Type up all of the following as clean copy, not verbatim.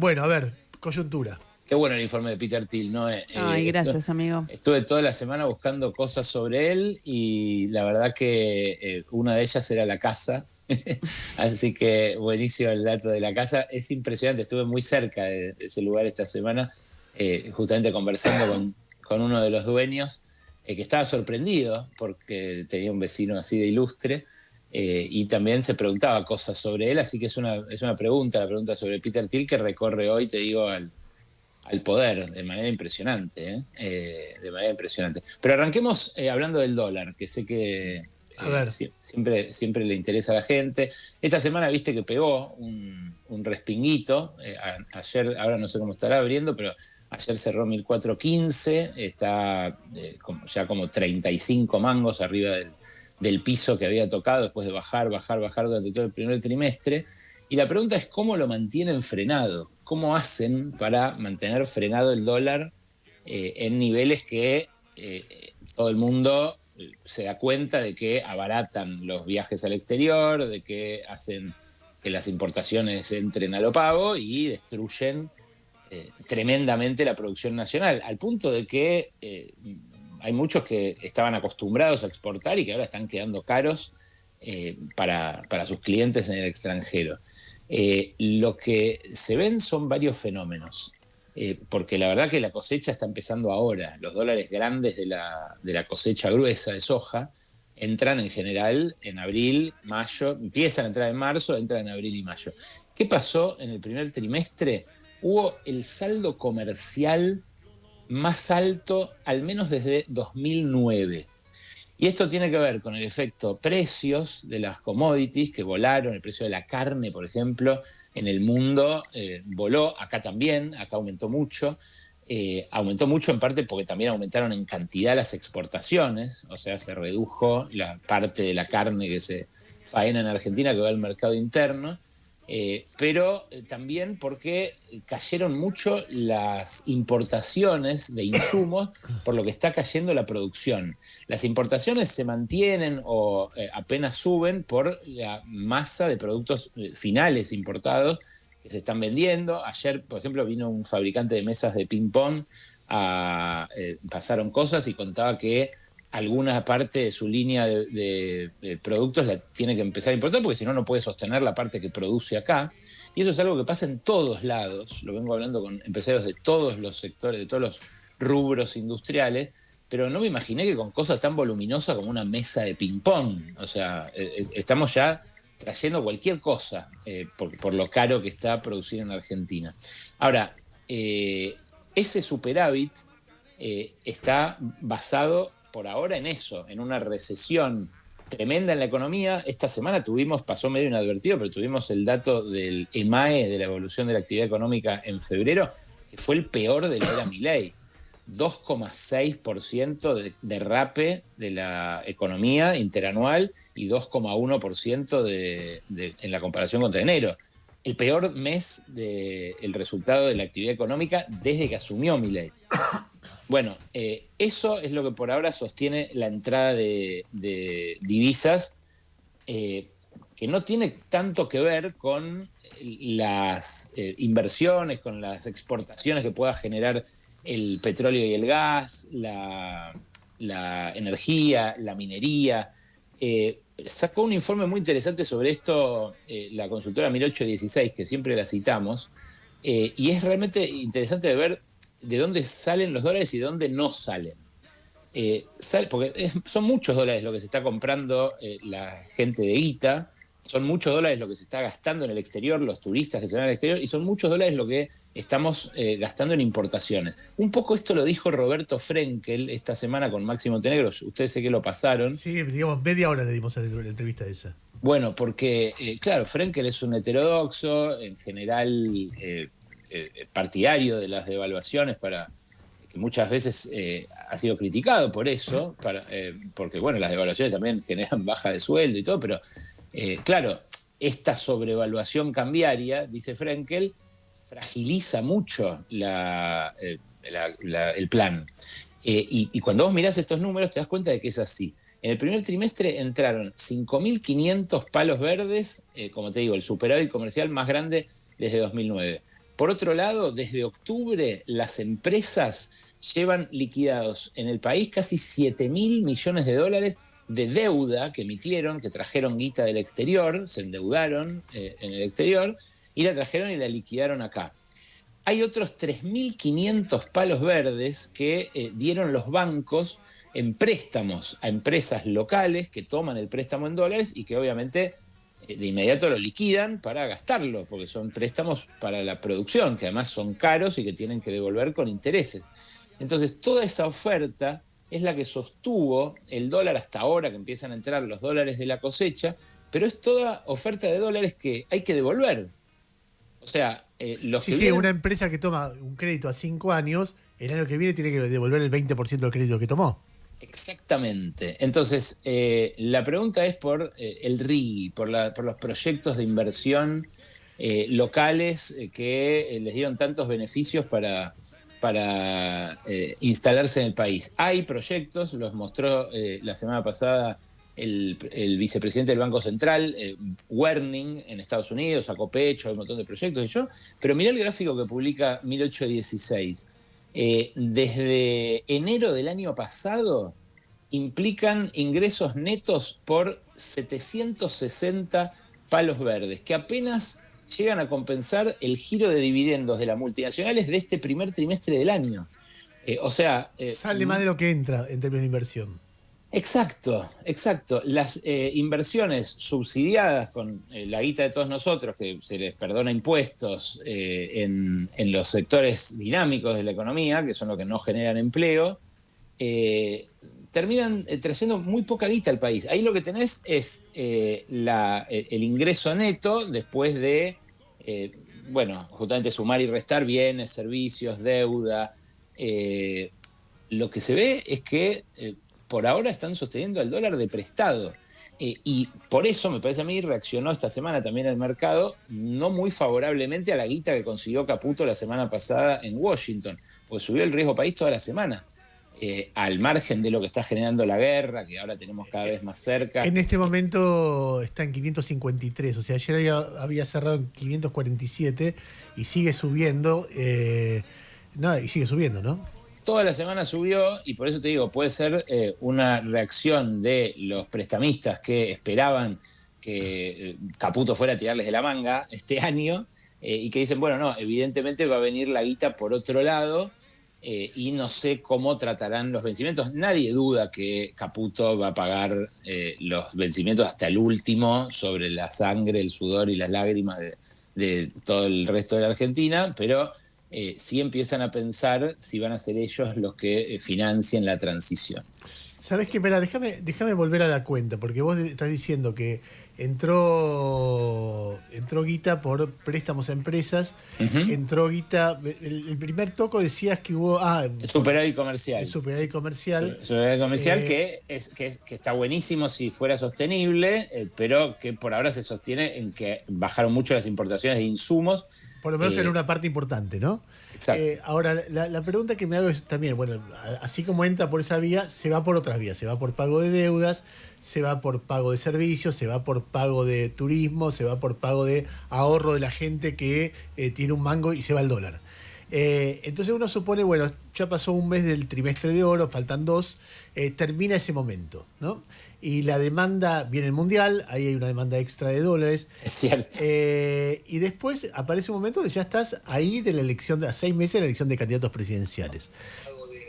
Bueno, a ver, coyuntura. Qué bueno el informe de Peter Thiel, ¿no? Ay, gracias, amigo. Estuve toda la semana buscando cosas sobre él y la verdad que una de ellas era la casa. Así que buenísimo el dato de la casa. Es impresionante, estuve muy cerca de ese lugar esta semana, justamente conversando con uno de los dueños, que estaba sorprendido porque tenía un vecino así de ilustre. Y también se preguntaba cosas sobre él, así que es una pregunta, la pregunta sobre Peter Thiel que recorre hoy, te digo, al poder de manera impresionante, de manera impresionante. Pero arranquemos hablando del dólar, que sé que A ver, siempre le interesa a la gente. Esta semana viste que pegó un respinguito, ayer, ahora no sé cómo estará abriendo, pero ayer cerró 1415, está ya como 35 mangos arriba del piso que había tocado después de bajar durante todo el primer trimestre. Y la pregunta es cómo lo mantienen frenado, cómo hacen para mantener frenado el dólar en niveles que todo el mundo se da cuenta de que abaratan los viajes al exterior, de que hacen que las importaciones entren a lo pago y destruyen tremendamente la producción nacional, al punto de que hay muchos que estaban acostumbrados a exportar y que ahora están quedando caros para sus clientes en el extranjero. Lo que se ven son varios fenómenos, porque la verdad que la cosecha está empezando ahora. Los dólares grandes de la cosecha gruesa de soja entran en general en abril, mayo, empiezan a entrar en marzo, entran en abril y mayo. ¿Qué pasó en el primer trimestre? Hubo el saldo comercial más alto, al menos desde 2009. Y esto tiene que ver con el efecto precios de las commodities que volaron, el precio de la carne, por ejemplo, en el mundo voló, acá también, acá aumentó mucho en parte porque también aumentaron en cantidad las exportaciones, o sea, se redujo la parte de la carne que se faena en Argentina que va al mercado interno. Pero también porque cayeron mucho las importaciones de insumos, por lo que está cayendo la producción. Las importaciones se mantienen o apenas suben por la masa de productos finales importados que se están vendiendo. Ayer, por ejemplo, vino un fabricante de mesas de ping-pong, pasaron cosas y contaba que alguna parte de su línea de productos la tiene que empezar a importar porque si no, no puede sostener la parte que produce acá. Y eso es algo que pasa en todos lados. Lo vengo hablando con empresarios de todos los sectores, de todos los rubros industriales, pero no me imaginé que con cosas tan voluminosas como una mesa de ping-pong. O sea, estamos ya trayendo cualquier cosa por lo caro que está producir en Argentina. Ahora, ese superávit está basado por ahora en eso, en una recesión tremenda en la economía. Esta semana pasó medio inadvertido, pero tuvimos el dato del EMAE, de la evolución de la actividad económica en febrero, que fue el peor de la era Milei. 2,6% de derrape de la economía interanual y 2,1% en la comparación contra enero. El peor mes del resultado de la actividad económica desde que asumió Milei. Bueno, eso es lo que por ahora sostiene la entrada de divisas, que no tiene tanto que ver con las inversiones, con las exportaciones que pueda generar el petróleo y el gas, la energía, la minería. Sacó un informe muy interesante sobre esto la consultora 1816, que siempre la citamos, y es realmente interesante de ver de dónde salen los dólares y de dónde no salen. Porque son muchos dólares lo que se está comprando la gente de guita, son muchos dólares lo que se está gastando en el exterior, los turistas que se van al exterior, y son muchos dólares lo que estamos gastando en importaciones. Un poco esto lo dijo Roberto Frenkel esta semana con Máximo Tenegro, ustedes sé que lo pasaron. sí, digamos, media hora le dimos a la entrevista esa. Bueno, porque, claro, Frenkel es un heterodoxo, en general partidario de las devaluaciones, que muchas veces ha sido criticado por eso, porque, bueno, las devaluaciones también generan baja de sueldo y todo, pero, claro, esta sobrevaluación cambiaria, dice Frenkel, fragiliza mucho el plan. Y cuando vos mirás estos números te das cuenta de que es así. En el primer trimestre entraron 5.500 palos verdes, como te digo, el superávit comercial más grande desde 2009. Por otro lado, desde octubre las empresas llevan liquidados en el país casi 7.000 millones de dólares de deuda que emitieron, que trajeron guita del exterior, se endeudaron en el exterior y la trajeron y la liquidaron acá. Hay otros 3.500 palos verdes que dieron los bancos en préstamos a empresas locales que toman el préstamo en dólares y que obviamente de inmediato lo liquidan para gastarlo, porque son préstamos para la producción, que además son caros y que tienen que devolver con intereses. Entonces, toda esa oferta es la que sostuvo el dólar hasta ahora, que empiezan a entrar los dólares de la cosecha, pero es toda oferta de dólares que hay que devolver. O sea, los Sí, que sí, vienen... una empresa que toma un crédito a 5 años, el año que viene tiene que devolver el 20% del crédito que tomó. Exactamente. Entonces, la pregunta es por el RIGI, por los proyectos de inversión locales que les dieron tantos beneficios para instalarse en el país. Hay proyectos, los mostró la semana pasada el vicepresidente del Banco Central, Werning, en Estados Unidos, sacó pecho, hay un montón de proyectos y yo, pero mirá el gráfico que publica 1816. Desde enero del año pasado implican ingresos netos por 760 palos verdes, que apenas llegan a compensar el giro de dividendos de las multinacionales de este primer trimestre del año. Sale más de lo que entra en términos de inversión. Exacto, exacto. Las inversiones subsidiadas con la guita de todos nosotros, que se les perdona impuestos en los sectores dinámicos de la economía, que son los que no generan empleo, terminan trayendo muy poca guita al país. Ahí lo que tenés es el ingreso neto después de, justamente sumar y restar bienes, servicios, deuda. Lo que se ve es que... por ahora están sosteniendo al dólar de prestado. Y por eso, me parece a mí, reaccionó esta semana también el mercado no muy favorablemente a la guita que consiguió Caputo la semana pasada en Washington, pues subió el riesgo país toda la semana, al margen de lo que está generando la guerra, que ahora tenemos cada vez más cerca. En este momento está en 553, o sea, ayer había cerrado en 547 y sigue subiendo, y sigue subiendo, ¿no? Toda la semana subió y por eso te digo, puede ser una reacción de los prestamistas que esperaban que Caputo fuera a tirarles de la manga este año y que dicen, bueno, no, evidentemente va a venir la guita por otro lado y no sé cómo tratarán los vencimientos. Nadie duda que Caputo va a pagar los vencimientos hasta el último sobre la sangre, el sudor y las lágrimas de todo el resto de la Argentina, pero... sí empiezan a pensar si van a ser ellos los que financien la transición. ¿Sabés qué? Espera, déjame volver a la cuenta, porque vos estás diciendo que entró guita por préstamos a empresas, entró guita, el primer toco decías que hubo... Superávit comercial. Superávit comercial. Superávit comercial que está buenísimo si fuera sostenible, pero que por ahora se sostiene en que bajaron mucho las importaciones de insumos. Por lo menos en una parte importante, ¿no? Exacto. Ahora, la pregunta que me hago es también, bueno, así como entra por esa vía, se va por otras vías. Se va por pago de deudas, se va por pago de servicios, se va por pago de turismo, se va por pago de ahorro de la gente que tiene un mango y se va al dólar. Entonces uno supone, bueno, ya pasó un mes del trimestre de oro, faltan 2, termina ese momento, ¿no? Y la demanda, viene el Mundial, ahí hay una demanda extra de dólares. Es cierto. Y después aparece un momento donde ya estás ahí de la elección, a 6 meses de la elección de candidatos presidenciales.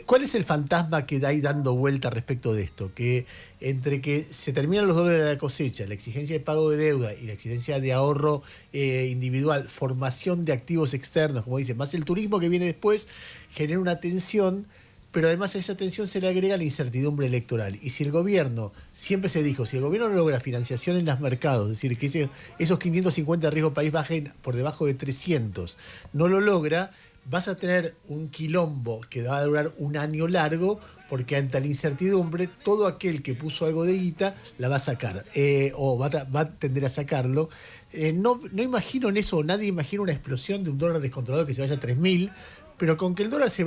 ¿Cuál es el fantasma que da ahí dando vuelta respecto de esto? Que entre que se terminan los dólares de la cosecha, la exigencia de pago de deuda y la exigencia de ahorro individual, formación de activos externos, como dicen, más el turismo que viene después, genera una tensión, pero además a esa tensión se le agrega la incertidumbre electoral. Y si el gobierno, siempre se dijo, si el gobierno no logra financiación en los mercados, es decir, que esos 550 de riesgo país bajen por debajo de 300, no lo logra, vas a tener un quilombo que va a durar un año largo, porque ante la incertidumbre, todo aquel que puso algo de guita la va a sacar, o va a tender a sacarlo. No imagino en eso, nadie imagina una explosión de un dólar descontrolado que se vaya a 3.000, pero con que el dólar se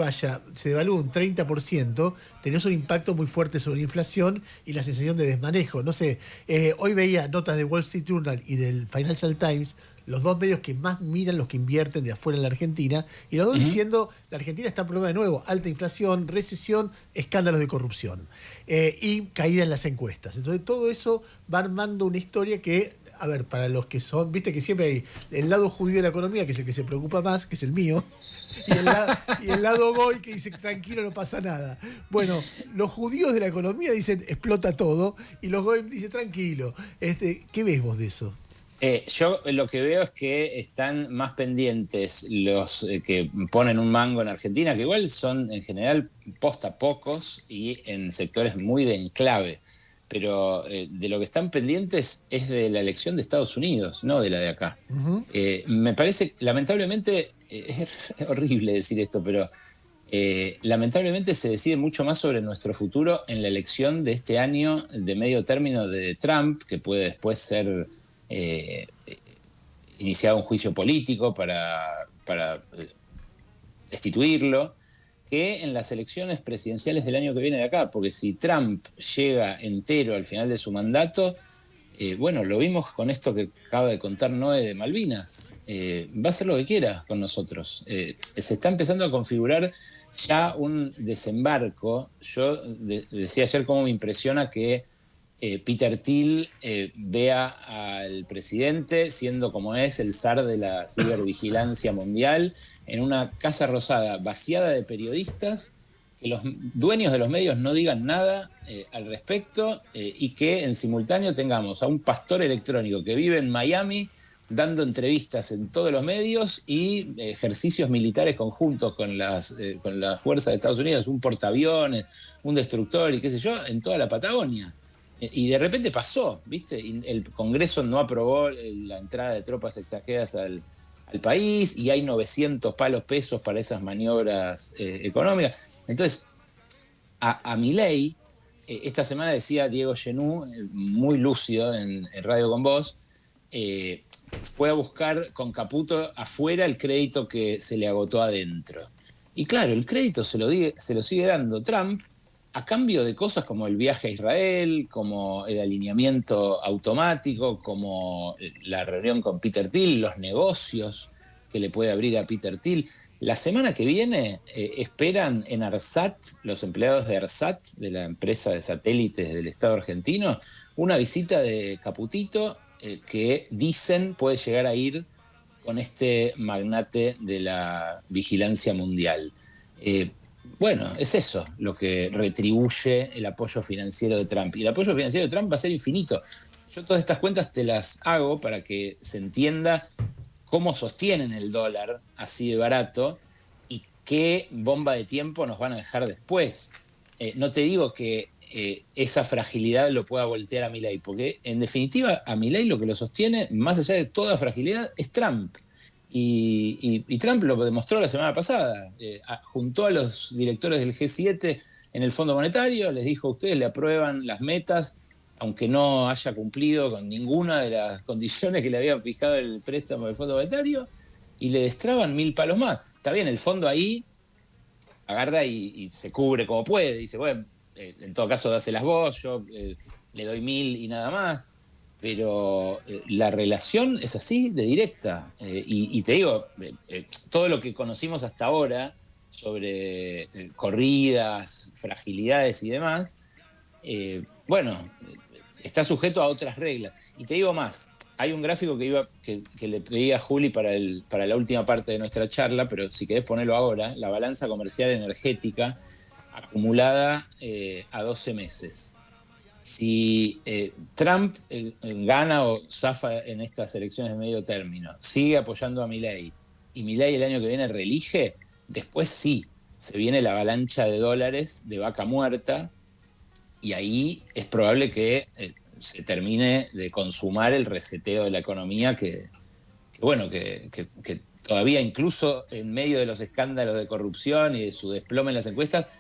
devalúe un 30%, tenés un impacto muy fuerte sobre la inflación y la sensación de desmanejo. No sé, hoy veía notas de Wall Street Journal y del Financial Times los dos medios que más miran los que invierten de afuera en la Argentina, y los dos diciendo, la Argentina está en problema de nuevo, alta inflación, recesión, escándalos de corrupción, y caída en las encuestas. Entonces todo eso va armando una historia que, a ver, para los que son, viste que siempre hay el lado judío de la economía, que es el que se preocupa más, que es el mío, y el lado goy que dice, tranquilo, no pasa nada. Bueno, los judíos de la economía dicen, explota todo, y los goy dicen, tranquilo. ¿Qué ves vos de eso? Yo lo que veo es que están más pendientes los que ponen un mango en Argentina, que igual son en general posta pocos y en sectores muy de enclave. Pero de lo que están pendientes es de la elección de Estados Unidos, no de la de acá. Me parece, lamentablemente, es horrible decir esto, pero lamentablemente se decide mucho más sobre nuestro futuro en la elección de este año de medio término de Trump, que puede después ser iniciado un juicio político para destituirlo, que en las elecciones presidenciales del año que viene de acá, porque si Trump llega entero al final de su mandato, bueno, lo vimos con esto que acaba de contar Noé de Malvinas, va a hacer lo que quiera con nosotros. Se está empezando a configurar ya un desembarco. Yo decía ayer cómo me impresiona que Peter Thiel vea al presidente siendo como es el zar de la cibervigilancia mundial en una Casa Rosada vaciada de periodistas, que los dueños de los medios no digan nada al respecto y que en simultáneo tengamos a un pastor electrónico que vive en Miami dando entrevistas en todos los medios y ejercicios militares conjuntos con las fuerzas de Estados Unidos, un portaaviones, un destructor y qué sé yo, en toda la Patagonia. Y de repente pasó, ¿viste? Y el Congreso no aprobó la entrada de tropas extranjeras al país y hay 900 palos pesos para esas maniobras económicas. Entonces, a Milei, esta semana decía Diego Genú, muy lúcido en Radio Con Vos, fue a buscar con Caputo afuera el crédito que se le agotó adentro. Y claro, el crédito se lo sigue dando Trump a cambio de cosas como el viaje a Israel, como el alineamiento automático, como la reunión con Peter Thiel, los negocios que le puede abrir a Peter Thiel. La semana que viene esperan en ARSAT, los empleados de ARSAT, de la empresa de satélites del Estado argentino, una visita de Caputito que dicen puede llegar a ir con este magnate de la vigilancia mundial. Bueno, es eso lo que retribuye el apoyo financiero de Trump. Y el apoyo financiero de Trump va a ser infinito. Yo todas estas cuentas te las hago para que se entienda cómo sostienen el dólar así de barato y qué bomba de tiempo nos van a dejar después. No te digo que esa fragilidad lo pueda voltear a Milei, porque en definitiva a Milei lo que lo sostiene, más allá de toda fragilidad, es Trump. Y Trump lo demostró la semana pasada. Juntó a los directores del G7 en el Fondo Monetario, les dijo, ustedes le aprueban las metas, aunque no haya cumplido con ninguna de las condiciones que le había fijado el préstamo del Fondo Monetario, y le destraban 1000 palos más. Está bien, el fondo ahí agarra y se cubre como puede. Dice, bueno, en todo caso dáselas vos, yo le doy 1000 y nada más. Pero la relación es así, de directa. Y te digo, todo lo que conocimos hasta ahora sobre corridas, fragilidades y demás, bueno, está sujeto a otras reglas. Y te digo más, hay un gráfico que le pedí a Juli para la última parte de nuestra charla, pero si querés ponerlo ahora, la balanza comercial energética acumulada a 12 meses. Si Trump gana o zafa en estas elecciones de medio término, sigue apoyando a Milei y Milei el año que viene reelige, después sí, se viene la avalancha de dólares de vaca muerta y ahí es probable que se termine de consumar el reseteo de la economía que todavía incluso en medio de los escándalos de corrupción y de su desplome en las encuestas,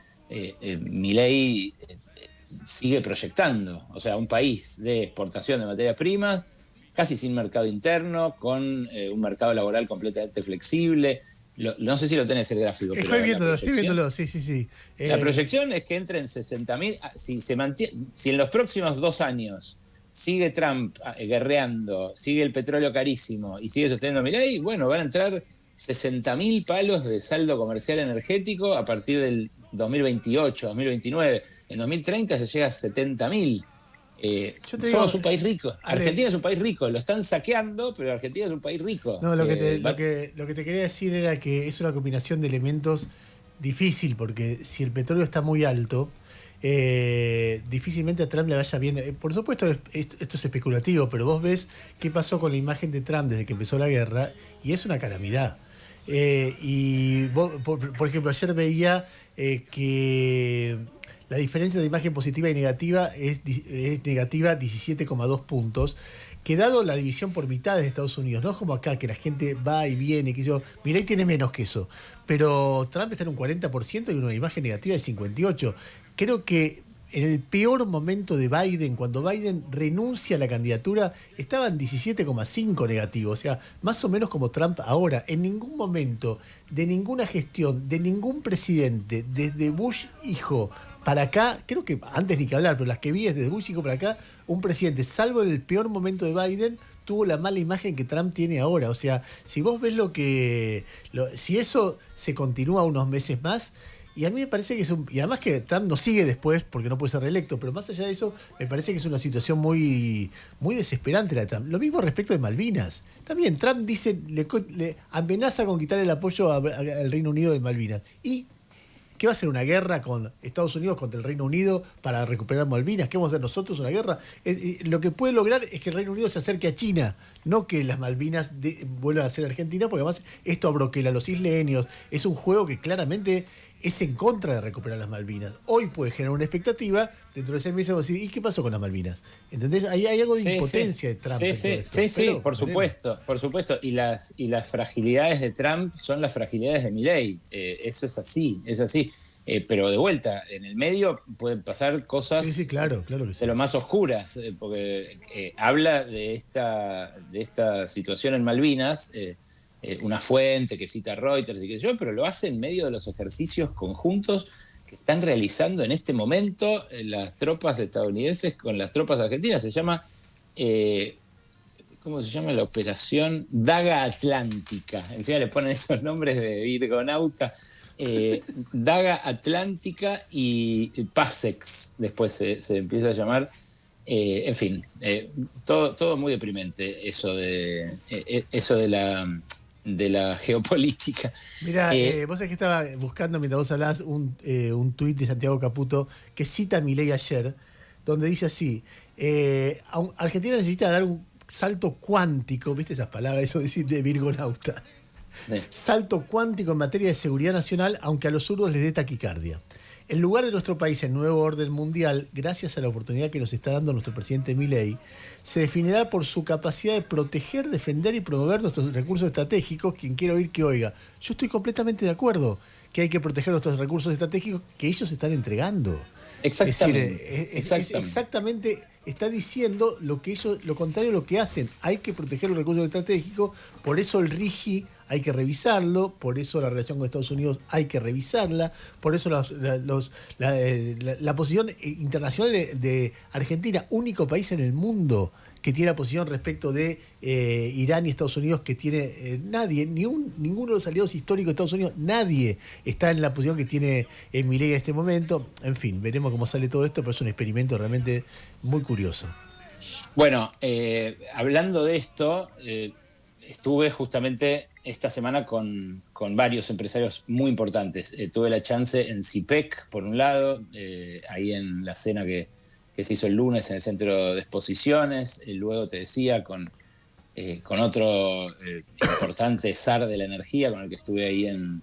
Milei sigue proyectando, o sea, un país de exportación de materias primas, casi sin mercado interno, con un mercado laboral completamente flexible. No sé si lo tenés el gráfico. Estoy viéndolo, sí. La proyección es que entre en 60.000, si en los próximos 2 años sigue Trump guerreando, sigue el petróleo carísimo y sigue sosteniendo a Milei, bueno, van a entrar 60.000 palos de saldo comercial energético a partir del 2028, 2029. En 2030 se llega a 70.000. Somos un país rico. Ale, Argentina es un país rico. Lo están saqueando, pero Argentina es un país rico. No, lo que te quería decir era que es una combinación de elementos difícil, porque si el petróleo está muy alto, difícilmente a Trump le vaya bien. Por supuesto, esto es especulativo, pero vos ves qué pasó con la imagen de Trump desde que empezó la guerra, y es una calamidad. Y vos, por ejemplo, ayer veía que la diferencia de imagen positiva y negativa es negativa 17,2 puntos, que dado la división por mitades de Estados Unidos, no es como acá, que la gente va y viene, que yo, Milei tiene menos que eso, pero Trump está en un 40% y una imagen negativa de 58%. Creo que en el peor momento de Biden, cuando Biden renuncia a la candidatura, estaba en 17,5 negativo, o sea, más o menos como Trump ahora. En ningún momento de ninguna gestión, de ningún presidente, desde Bush hijo para acá, creo que antes ni que hablar, pero las que vi es desde Bush hijo para acá, un presidente, salvo el peor momento de Biden, tuvo la mala imagen que Trump tiene ahora. O sea, si vos ves si eso se continúa unos meses más, y a mí me parece que y además que Trump no sigue después porque no puede ser reelecto, pero más allá de eso, me parece que es una situación muy, muy desesperante la de Trump. Lo mismo respecto de Malvinas. También Trump dice, le amenaza con quitar el apoyo al Reino Unido de Malvinas. ¿Y qué va a ser, una guerra con Estados Unidos contra el Reino Unido para recuperar Malvinas? ¿Qué vamos a hacer nosotros, una guerra? Lo que puede lograr es que el Reino Unido se acerque a China, no que las Malvinas vuelvan a ser Argentina, porque además esto abroquela a los isleños. Es un juego que claramente es en contra de recuperar las Malvinas. Hoy puede generar una expectativa, dentro de 6 meses vamos a decir, ¿y qué pasó con las Malvinas? ¿Entendés? Hay algo de impotencia de Trump. Sí, por supuesto, por supuesto. Y las fragilidades de Trump son las fragilidades de Milei. Eso es así, es así. Pero de vuelta, en el medio pueden pasar cosas claro que sí, de lo más oscuras, porque habla de esta situación en Malvinas, una fuente que cita Reuters y qué sé yo, pero lo hace en medio de los ejercicios conjuntos que están realizando en este momento las tropas estadounidenses con las tropas argentinas. Se llama, ¿cómo se llama? La operación Daga Atlántica. Encima le ponen esos nombres de virgonauta. Daga Atlántica y Passex, después se empieza a llamar. En fin, todo muy deprimente, eso de la geopolítica. Mira, vos sabés que estaba buscando mientras vos hablás un tuit de Santiago Caputo que cita a Milei ayer, donde dice así: Argentina necesita dar un salto cuántico, ¿viste esas palabras? Eso de virgonauta. Sí. Salto cuántico en materia de seguridad nacional, aunque a los zurdos les dé taquicardia. El lugar de nuestro país en el nuevo orden mundial, gracias a la oportunidad que nos está dando nuestro presidente Milei, se definirá por su capacidad de proteger, defender y promover nuestros recursos estratégicos. Quien quiera oír, que oiga. Yo estoy completamente de acuerdo que hay que proteger nuestros recursos estratégicos que ellos están entregando. Exactamente. Es decir, exactamente está diciendo lo contrario a lo que hacen. Hay que proteger los recursos estratégicos, por eso el RIGI hay que revisarlo, por eso la relación con Estados Unidos hay que revisarla, por eso la posición internacional de Argentina, único país en el mundo que tiene la posición respecto de Irán y Estados Unidos que tiene nadie, ninguno de los aliados históricos de Estados Unidos, nadie está en la posición que tiene Milei en este momento. En fin, veremos cómo sale todo esto, pero es un experimento realmente muy curioso. Bueno, hablando de esto, estuve justamente esta semana con varios empresarios muy importantes. Tuve la chance en CIPEC, por un lado, ahí en la cena que se hizo el lunes en el Centro de Exposiciones. Luego te decía, con otro importante zar de la energía, con el que estuve ahí en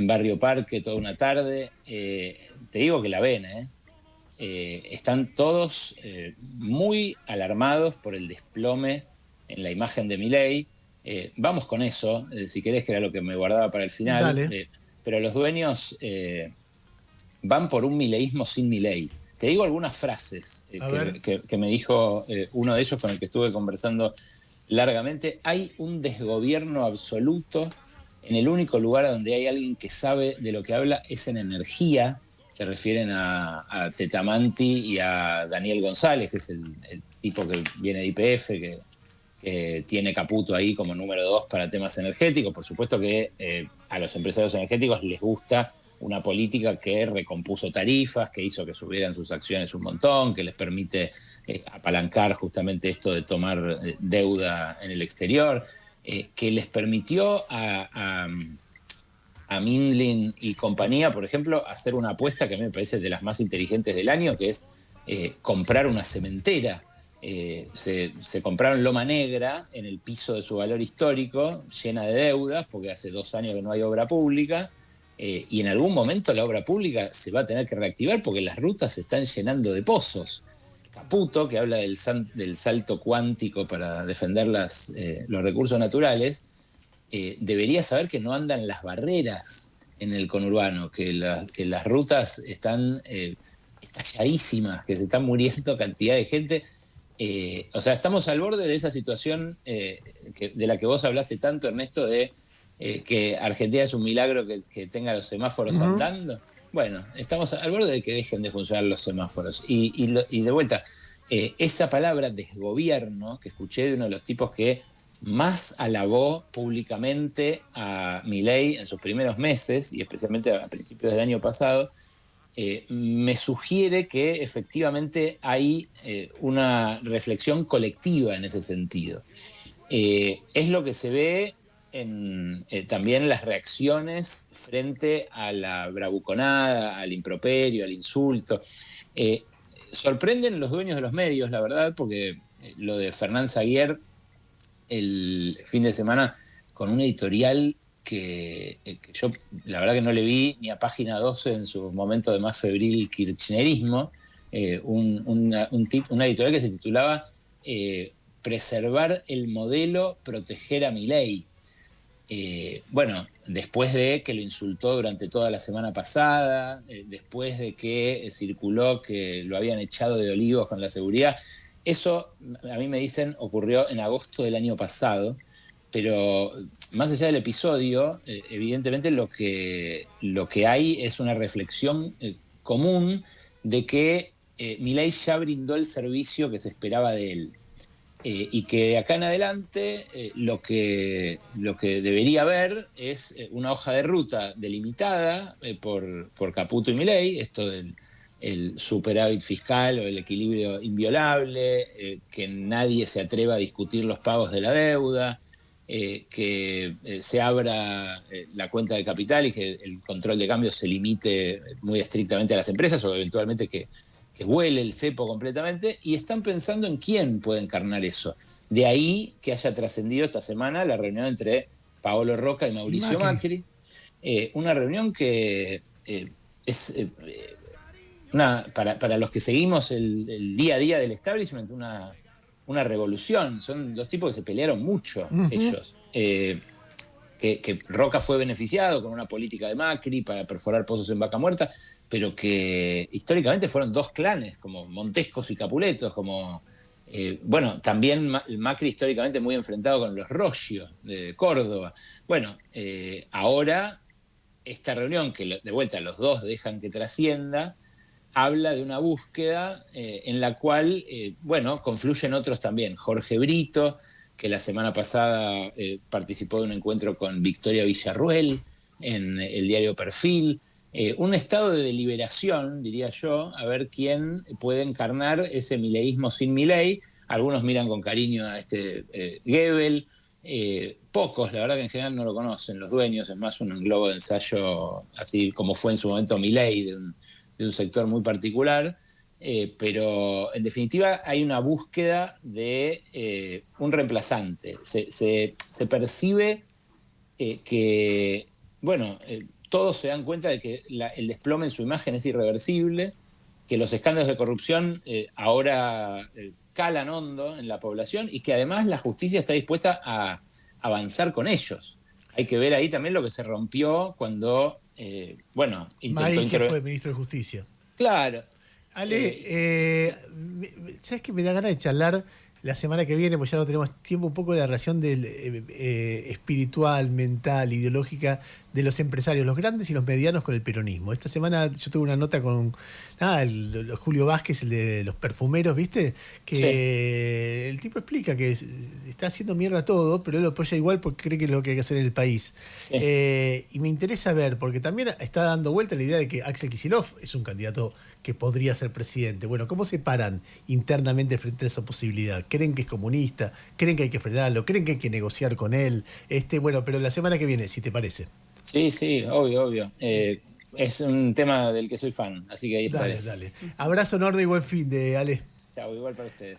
Barrio Parque toda una tarde. Te digo que la ven, están todos muy alarmados por el desplome en la imagen de Milei. Vamos con eso, si querés, que era lo que me guardaba para el final. Pero los dueños van por un mileísmo sin Milei. Te digo algunas frases que me dijo uno de ellos con el que estuve conversando largamente. Hay un desgobierno absoluto. En el único lugar donde hay alguien que sabe de lo que habla es en energía. Se refieren a Tetamanti y a Daniel González, que es el tipo que viene de YPF, que tiene Caputo ahí como número 2 para temas energéticos. Por supuesto que a los empresarios energéticos les gusta una política que recompuso tarifas, que hizo que subieran sus acciones un montón, que les permite apalancar justamente esto de tomar deuda en el exterior, que les permitió a Mindlin y compañía, por ejemplo, hacer una apuesta que a mí me parece de las más inteligentes del año, que es comprar una cementera. Se compraron Loma Negra en el piso de su valor histórico, llena de deudas, porque hace 2 años que no hay obra pública, y en algún momento la obra pública se va a tener que reactivar porque las rutas se están llenando de pozos. Caputo, que habla del salto cuántico para defender los recursos naturales, debería saber que no andan las barreras en el conurbano, que las rutas están estalladísimas, que se están muriendo cantidad de gente. O sea, estamos al borde de esa situación de la que vos hablaste tanto, Ernesto, de que Argentina es un milagro que tenga los semáforos andando. Bueno, estamos al borde de que dejen de funcionar los semáforos. Y de vuelta, esa palabra desgobierno que escuché de uno de los tipos que más alabó públicamente a Milei en sus primeros meses, y especialmente a principios del año pasado, me sugiere que efectivamente hay una reflexión colectiva en ese sentido. Es lo que se ve en también las reacciones frente a la bravuconada, al improperio, al insulto. Sorprenden los dueños de los medios, la verdad, porque lo de Fernán Zaguier el fin de semana con un editorial que yo la verdad que no le vi ni a Página 12 en su momento de más febril kirchnerismo, una editorial que se titulaba Preservar el modelo, proteger a Milei. Bueno, después de que lo insultó durante toda la semana pasada, después de que circuló que lo habían echado de Olivos con la seguridad, eso a mí me dicen ocurrió en agosto del año pasado, pero más allá del episodio, evidentemente lo que hay es una reflexión común de que Milei ya brindó el servicio que se esperaba de él. Y que de acá en adelante lo que debería haber es una hoja de ruta delimitada por Caputo y Milei, esto del el superávit fiscal o el equilibrio inviolable, que nadie se atreva a discutir los pagos de la deuda, que se abra la cuenta de capital y que el control de cambio se limite muy estrictamente a las empresas o eventualmente que vuele el cepo completamente, y están pensando en quién puede encarnar eso. De ahí que haya trascendido esta semana la reunión entre Paolo Roca y Mauricio Macri. Una reunión que es para los que seguimos el día a día del establishment, una revolución. Son 2 tipos que se pelearon mucho, ellos. Que Roca fue beneficiado con una política de Macri para perforar pozos en Vaca Muerta, pero que históricamente fueron 2 clanes, como Montescos y Capuletos, como... bueno, también Macri históricamente muy enfrentado con los Roggio de Córdoba. Bueno, ahora esta reunión, que de vuelta los 2 dejan que trascienda, habla de una búsqueda en la cual, bueno, confluyen otros también. Jorge Brito, que la semana pasada participó de un encuentro con Victoria Villarruel en el diario Perfil. Un estado de deliberación, diría yo, a ver quién puede encarnar ese mileísmo sin Milei. Algunos miran con cariño a Goebbels, pocos, la verdad que en general no lo conocen, los dueños, es más un globo de ensayo, así como fue en su momento Milei, de un sector muy particular. Pero en definitiva hay una búsqueda de un reemplazante. Se percibe que, bueno, todos se dan cuenta de que el desplome en su imagen es irreversible, que los escándalos de corrupción ahora calan hondo en la población y que además la justicia está dispuesta a avanzar con ellos. Hay que ver ahí también lo que se rompió cuando, bueno, intentó May, que fue ministro de Justicia. Claro. Ale, ¿sabes qué? Me da ganas de charlar la semana que viene, porque ya no tenemos tiempo, un poco de la relación del, espiritual, mental, ideológica de los empresarios, los grandes y los medianos con el peronismo. Esta semana yo tuve una nota con Julio Vázquez, el de los perfumeros, ¿viste? Que el tipo explica que está haciendo mierda todo, pero él lo apoya igual porque cree que es lo que hay que hacer en el país. Sí. Y me interesa ver, porque también está dando vuelta la idea de que Axel Kicillof es un candidato que podría ser presidente. Bueno, ¿cómo se paran internamente frente a esa posibilidad? ¿Creen que es comunista? ¿Creen que hay que frenarlo? ¿Creen que hay que negociar con él? Bueno, pero la semana que viene, si te parece. Sí, sí, obvio, obvio. Es un tema del que soy fan, así que ahí estaré. Dale. Abrazo enorme y buen fin de Ale. Chao, igual para ustedes.